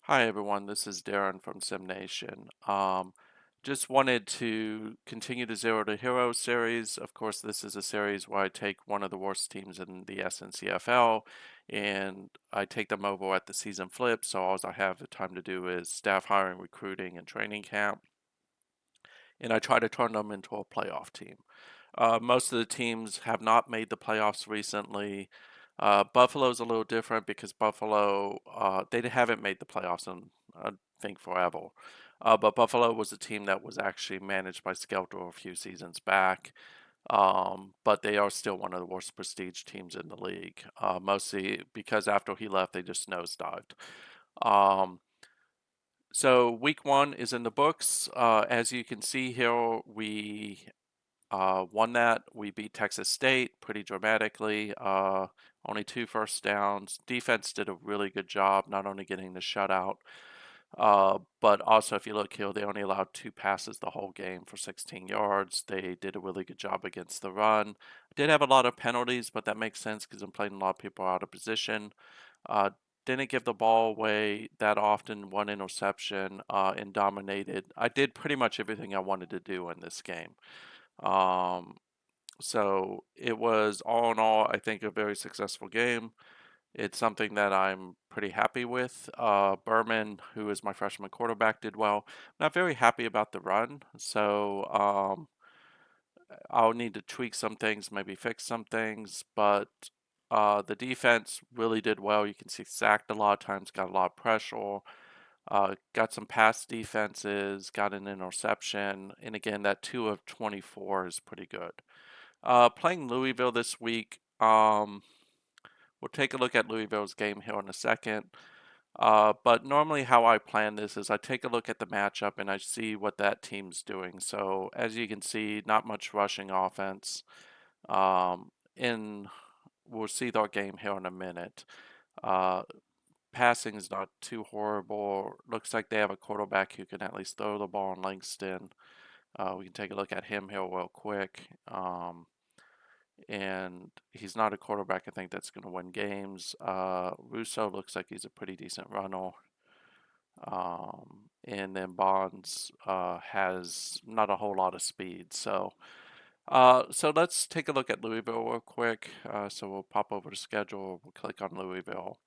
Hi everyone, this is Darren from Simnation. Just wanted to continue the Zero to Hero series. Of course, this is a series where I take one of the worst teams in the SNCFL and I take them over at the season flip. So all I have the time to do is staff hiring, recruiting, and training camp, and I try to turn them into a playoff team. Most of the teams have not made the playoffs recently. Buffalo's a little different because Buffalo, they haven't made the playoffs in, I think, forever. But Buffalo was a team that was actually managed by Skelter a few seasons back. But they are still one of the worst prestige teams in the league, mostly because after he left, they just nosedived. Um, so week one is in the books. As you can see here, we won that. We beat Texas State pretty dramatically. Only two first downs. Defense did a really good job, not only getting the shutout, but also if you look here, they only allowed two passes the whole game for 16 yards. They did a really good job against the run. Did have a lot of penalties, but that makes sense because I'm playing a lot of people out of position. Uh, didn't give the ball away that often, one interception, and dominated. I did pretty much everything I wanted to do in this game. Um, so it was all in all, I think, a very successful game. It's something that I'm pretty happy with. Berman, who is my freshman quarterback, did well. Not very happy about the run, so I'll need to tweak some things, maybe fix some things, but the defense really did well. You can see sacked a lot of times, got a lot of pressure, got some pass defenses, got an interception, and again, that 2 of 24 is pretty good. Playing Louisville this week. We'll take a look at Louisville's game here in a second. But normally, how I plan this is I take a look at the matchup and I see what that team's doing. So, as you can see, not much rushing offense. In we'll see their game here in a minute. Uh, Passing is not too horrible. Looks like they have a quarterback who can at least throw the ball in Langston. We can take a look at him here real quick. And he's not a quarterback I think that's going to win games. Russo looks like he's a pretty decent runner. And then Bonds has not a whole lot of speed. So let's take a look at Louisville real quick. So we'll pop over to schedule. We'll click on Louisville.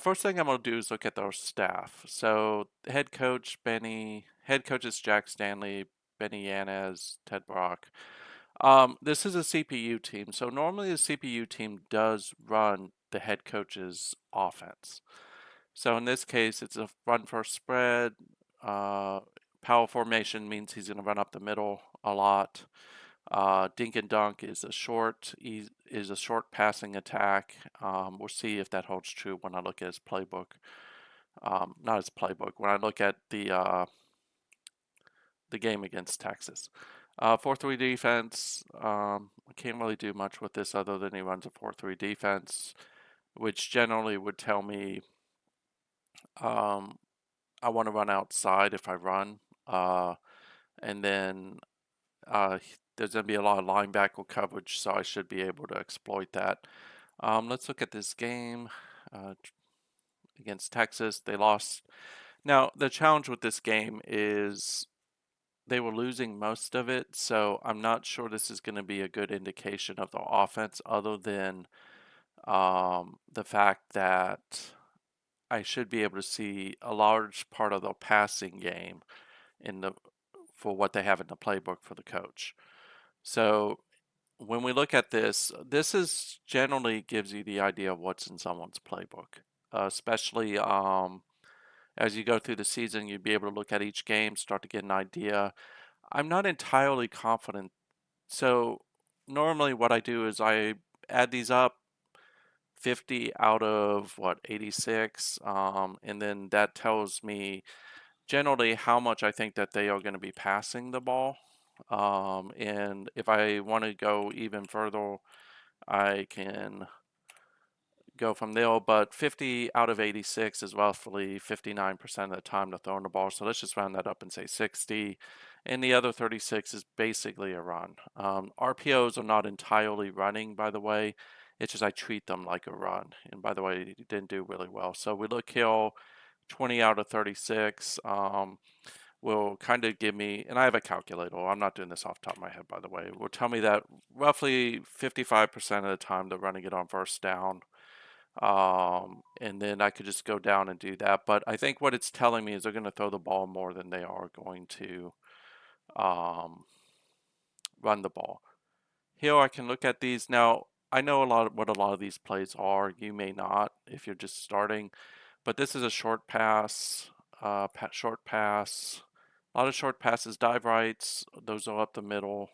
First thing I'm going to do is look at their staff. So head coach is Jack Stanley, Benny Yanez, Ted Brock. This is a CPU team, so normally the CPU team does run the head coach's offense. So in this case, it's a run first spread. Uh, Power formation means he's going to run up the middle a lot. Dink and dunk is a short passing attack. We'll see if that holds true when I look at his playbook. Not his playbook. When I look at the game against Texas. 4-3 defense. I can't really do much with this other than he runs a 4-3 defense, which generally would tell me um, I want to run outside if I run. And then there's going to be a lot of linebacker coverage, so I should be able to exploit that. Let's look at this game against Texas. They lost. Now, the challenge with this game is they were losing most of it, so I'm not sure this is going to be a good indication of the offense, other than the fact that I should be able to see a large part of the passing game in the for what they have in the playbook for the coach. So when we look at this, this is generally gives you the idea of what's in someone's playbook, especially as you go through the season. You'd be able to look at each game, start to get an idea. I'm not entirely confident. So normally what I do is I add these up, 50 out of what, 86, and then that tells me generally how much I think that they are going to be passing the ball. And if I want to go even further, I can go from there, but 50 out of 86 is roughly 59% of the time to throwing the ball. So let's just round that up and say 60. And the other 36 is basically a run. RPOs are not entirely running, by the way. It's just I treat them like a run. And by the way, it didn't do really well. So we look here, 20 out of 36 will kind of give me, and I have a calculator. I'm not doing this off the top of my head, by the way. Will tell me that roughly 55% of the time they're running it on first down. And then I could just go down and do that. But I think what it's telling me is they're going to throw the ball more than they are going to um, run the ball. Here I can look at these. Now, I know what a lot of these plays are. You may not if you're just starting. But this is a short pass, short pass. A lot of short passes, dive rights. Those are up the middle.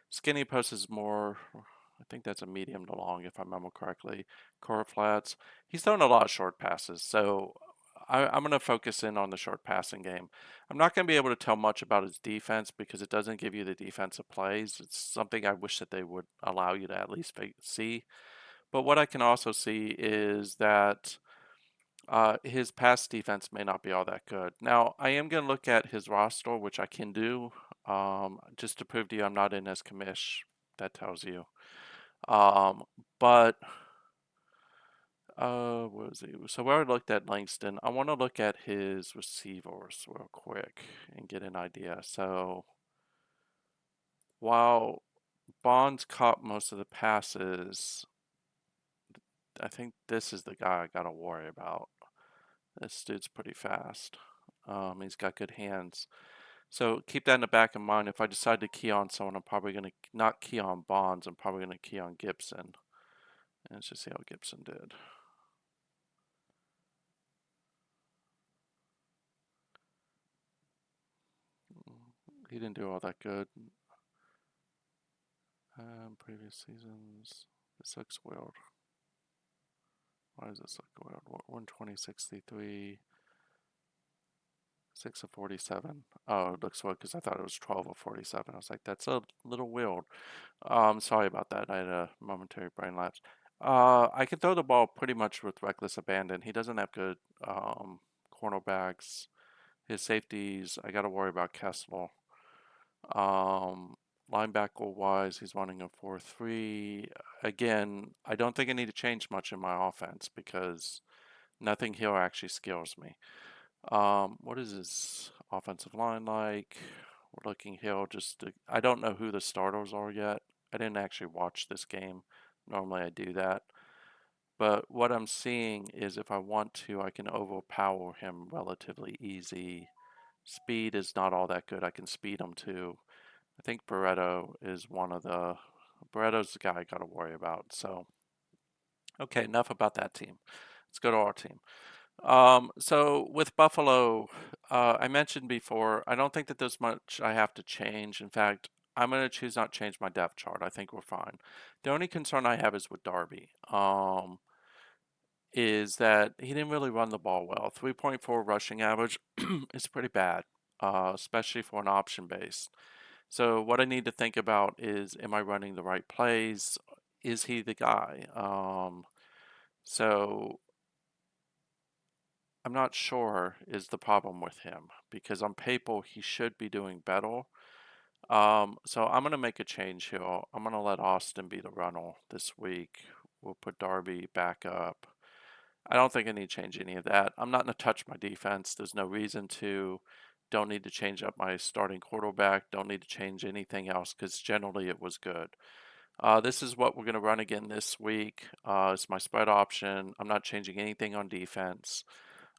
Skinny post is more, I think that's a medium to long if I remember correctly. Core flats. He's throwing a lot of short passes, so I'm going to focus in on the short passing game. I'm not going to be able to tell much about his defense because it doesn't give you the defensive plays. It's something I wish that they would allow you to at least see. But what I can also see is that his pass defense may not be all that good. Now, I am going to look at his roster, which I can do, just to prove to you I'm not in as commish. That tells you. Um, but what is he? So we already looked at Langston. I want to look at his receivers real quick and get an idea. So while Bonds caught most of the passes, I think this is the guy I got to worry about. This dude's pretty fast. He's got good hands. So keep that in the back of mind. If I decide to key on someone, I'm probably going to not key on Bonds. I'm probably going to key on Gibson. And let's just see how Gibson did. He didn't do all that good. Previous seasons. This looks weird. Why does this look weird? 120.63. 6 of 47. Oh, it looks weird because I thought it was 12 of 47. I was like, that's a little weird. Sorry about that. I had a momentary brain lapse. I can throw the ball pretty much with reckless abandon. He doesn't have good cornerbacks. His safeties, I got to worry about Kessel. Linebacker wise, he's running a 4-3. Again, I don't think I need to change much in my offense because nothing here actually scares me. What is his offensive line like? We're looking here I don't know who the starters are yet. I didn't actually watch this game. Normally I do that. But what I'm seeing is if I want to, I can overpower him relatively easy. Speed is not all that good. I can speed him too. I think Barreto is Barreto's the guy I got to worry about. So, okay, enough about that team. Let's go to our team. So with Buffalo, I mentioned before, I don't think that there's much I have to change. In fact, I'm going to choose not change my depth chart. I think we're fine. The only concern I have is with Darby. Is that he didn't really run the ball well. 3.4 rushing average is pretty bad, especially for an option base. So what I need to think about is, am I running the right plays? Is he the guy? So I'm not sure is the problem with him because on paper he should be doing better. So I'm going to make a change here. I'm going to let Austin be the runner this week. We'll put Darby back up. I don't think I need to change any of that. I'm not going to touch my defense. There's no reason to. Don't need to change up my starting quarterback. Don't need to change anything else because generally it was good. This is what we're going to run again this week. It's my spread option. I'm not changing anything on defense.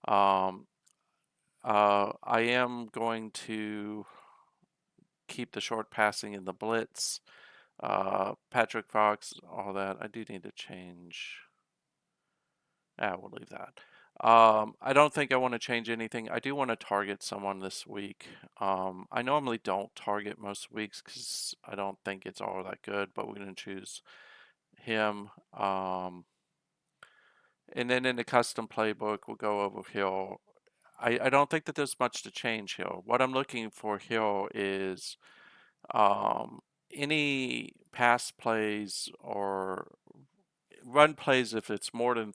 I am going to keep the short passing in the blitz. Patrick Fox, all that. I do need to change. We'll leave that. I don't think I want to change anything. I do want to target someone this week. I normally don't target most weeks because I don't think it's all that good, but we're going to choose him. And then in the custom playbook, we'll go over here. I don't think that there's much to change here. What I'm looking for here is any pass plays or run plays if it's more than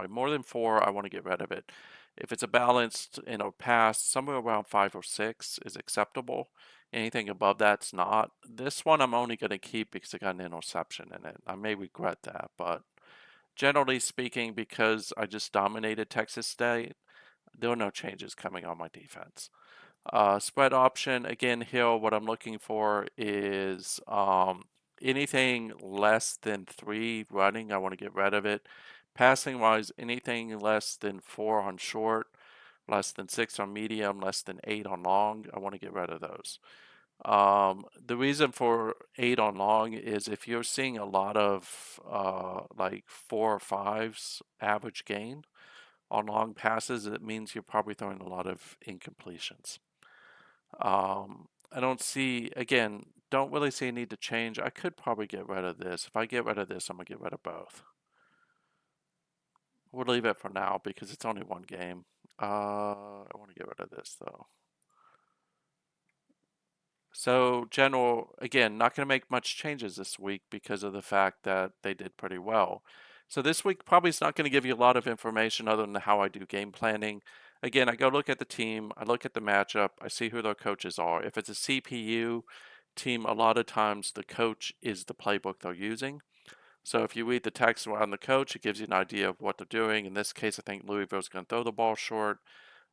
more than four, I want to get rid of it. If it's a balanced, pass, somewhere around 5 or 6 is acceptable. Anything above that's not. This one I'm only going to keep because it got an interception in it. I may regret that, but Generally speaking, because I just dominated Texas State, there were no changes coming on my defense. Spread option, again, Hill, what I'm looking for is anything less than 3 running, I want to get rid of it. Passing wise, anything less than 4 on short, less than 6 on medium, less than 8 on long, I want to get rid of those. The reason for 8 on long is if you're seeing a lot of like 4 or 5s average gain on long passes, it means you're probably throwing a lot of incompletions. I don't see, again, don't really see a need to change. I could probably get rid of this. If I get rid of this, I'm going to get rid of both. We'll leave it for now because it's only one game. I want to get rid of this though. So, general, again, not going to make much changes this week because of the fact that they did pretty well. So, this week probably is not going to give you a lot of information other than how I do game planning. Again, I go look at the team, I look at the matchup, I see who their coaches are. If it's a CPU team, a lot of times the coach is the playbook they're using. So, if you read the text around the coach, it gives you an idea of what they're doing. In this case, I think Louisville's going to throw the ball short.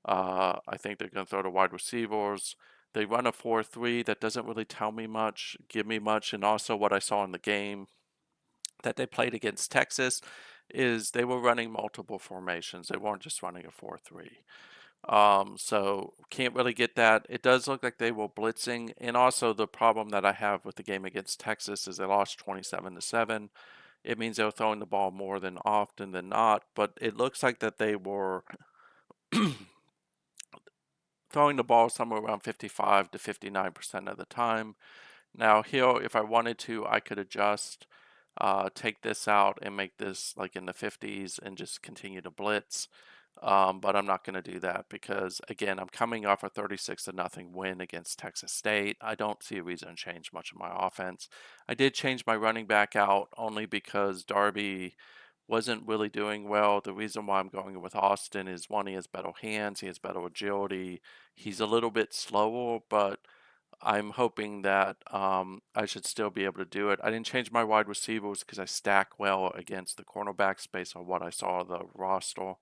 I think they're going to throw to wide receivers. They run a 4-3 that doesn't really tell me much, give me much, and also what I saw in the game that they played against Texas is they were running multiple formations. They weren't just running a 4-3. So can't really get that. It does look like they were blitzing, and also the problem that I have with the game against Texas is they lost 27-7. It means they were throwing the ball more than often than not, but it looks like that they were throwing the ball somewhere around 55 to 59% of the time. Now here, if I wanted to, I could adjust, take this out and make this like in the 50s and just continue to blitz. But I'm not going to do that because again, I'm coming off a 36-0 win against Texas State. I don't see a reason to change much of my offense. I did change my running back out only because Darby wasn't really doing well. The reason why I'm going with Austin is one, he has better hands, he has better agility. He's a little bit slower, but I'm hoping that I should still be able to do it. I didn't change my wide receivers because I stack well against the cornerbacks based on what I saw of the roster.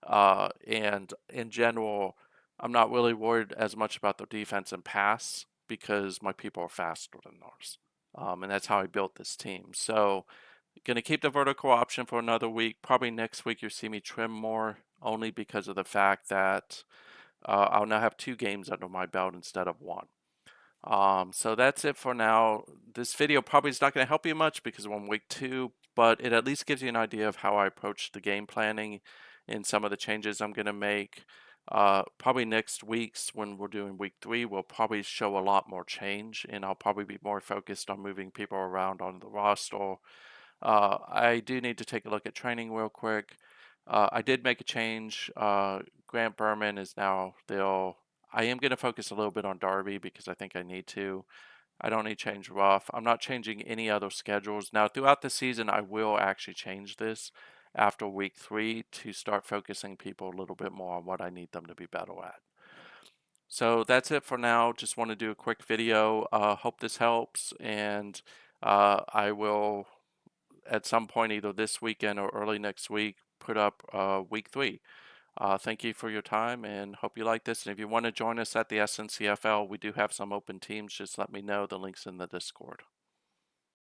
And in general, I'm not really worried as much about the defense and pass because my people are faster than ours. And that's how I built this team. So, going to keep the vertical option for another week. Probably next week you'll see me trim more, only because of the fact that I'll now have 2 games under my belt instead of 1. So that's it for now. This video probably is not going to help you much because we're on week 2, but it at least gives you an idea of how I approach the game planning and some of the changes I'm going to make. Probably next week's when we're doing week 3, we'll probably show a lot more change, and I'll probably be more focused on moving people around on the roster. I do need to take a look at training real quick. I did make a change. Grant Berman is now still. I am going to focus a little bit on Darby because I think I need to. I don't need to change Ruff. I'm not changing any other schedules. Now, throughout the season, I will actually change this after week 3 to start focusing people a little bit more on what I need them to be better at. So that's it for now. Just want to do a quick video. Hope this helps, and I will at some point either this weekend or early next week put up week 3. Thank you for your time and hope you like this. And if you want to join us at the SNCFL, we do have some open teams. Just let me know. The link's in the Discord.